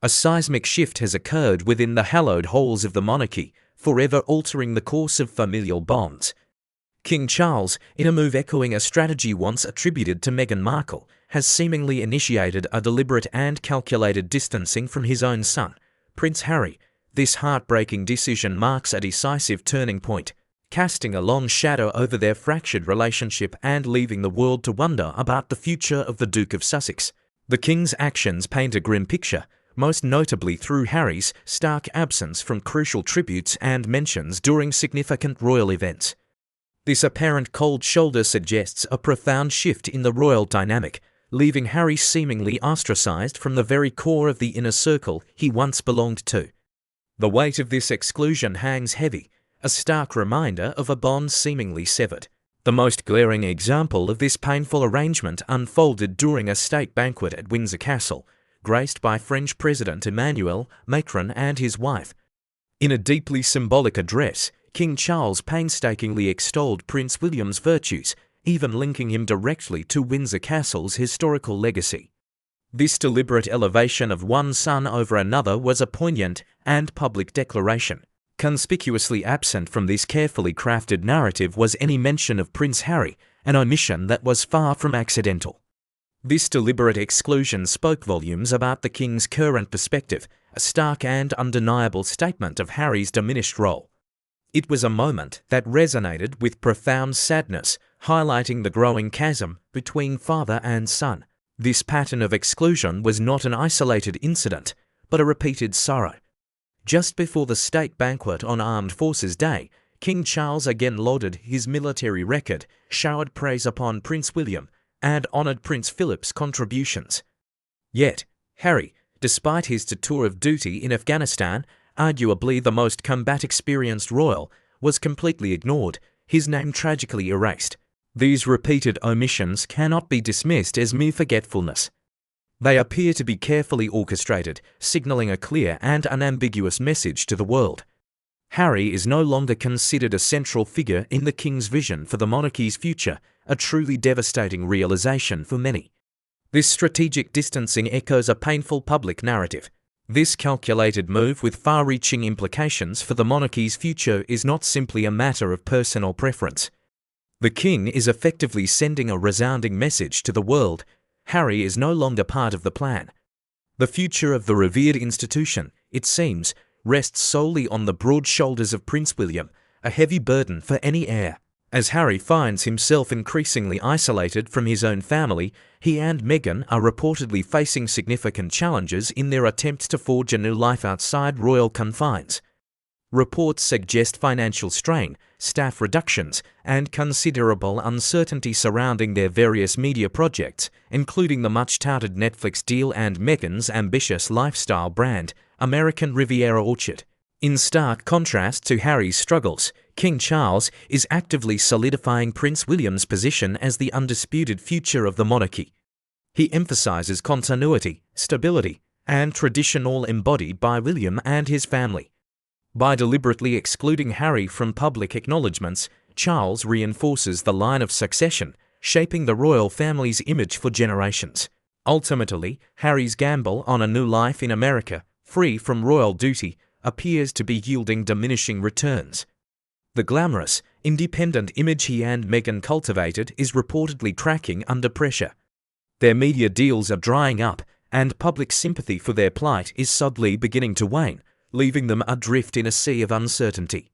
A seismic shift has occurred within the hallowed halls of the monarchy, forever altering the course of familial bonds. King Charles, in a move echoing a strategy once attributed to Meghan Markle, has seemingly initiated a deliberate and calculated distancing from his own son, Prince Harry. This heartbreaking decision marks a decisive turning point, casting a long shadow over their fractured relationship and leaving the world to wonder about the future of the Duke of Sussex. The King's actions paint a grim picture, most notably through Harry's stark absence from crucial tributes and mentions during significant royal events. This apparent cold shoulder suggests a profound shift in the royal dynamic, leaving Harry seemingly ostracized from the very core of the inner circle he once belonged to. The weight of this exclusion hangs heavy, a stark reminder of a bond seemingly severed. The most glaring example of this painful arrangement unfolded during a state banquet at Windsor Castle, graced by French President Emmanuel Macron and his wife. In a deeply symbolic address, King Charles painstakingly extolled Prince William's virtues, even linking him directly to Windsor Castle's historical legacy. This deliberate elevation of one son over another was a poignant and public declaration. Conspicuously absent from this carefully crafted narrative was any mention of Prince Harry, an omission that was far from accidental. This deliberate exclusion spoke volumes about the King's current perspective, a stark and undeniable statement of Harry's diminished role. It was a moment that resonated with profound sadness, highlighting the growing chasm between father and son. This pattern of exclusion was not an isolated incident, but a repeated sorrow. Just before the state banquet on Armed Forces Day, King Charles again lauded his military record, showered praise upon Prince William, and honoured Prince Philip's contributions. Yet, Harry, despite his tour of duty in Afghanistan, arguably the most combat-experienced royal, was completely ignored, his name tragically erased. These repeated omissions cannot be dismissed as mere forgetfulness. They appear to be carefully orchestrated, signalling a clear and unambiguous message to the world. Harry is no longer considered a central figure in the King's vision for the monarchy's future, a truly devastating realization for many. This strategic distancing echoes a painful public narrative. This calculated move with far-reaching implications for the monarchy's future is not simply a matter of personal preference. The King is effectively sending a resounding message to the world: Harry is no longer part of the plan. The future of the revered institution, it seems, rests solely on the broad shoulders of Prince William, a heavy burden for any heir. As Harry finds himself increasingly isolated from his own family, he and Meghan are reportedly facing significant challenges in their attempts to forge a new life outside royal confines. Reports suggest financial strain, staff reductions, and considerable uncertainty surrounding their various media projects, including the much-touted Netflix deal and Meghan's ambitious lifestyle brand, American Riviera Orchard. In stark contrast to Harry's struggles, King Charles is actively solidifying Prince William's position as the undisputed future of the monarchy. He emphasizes continuity, stability, and tradition, all embodied by William and his family. By deliberately excluding Harry from public acknowledgements, Charles reinforces the line of succession, shaping the royal family's image for generations. Ultimately, Harry's gamble on a new life in America, free from royal duty, appears to be yielding diminishing returns. The glamorous, independent image he and Meghan cultivated is reportedly cracking under pressure. Their media deals are drying up, and public sympathy for their plight is subtly beginning to wane, leaving them adrift in a sea of uncertainty.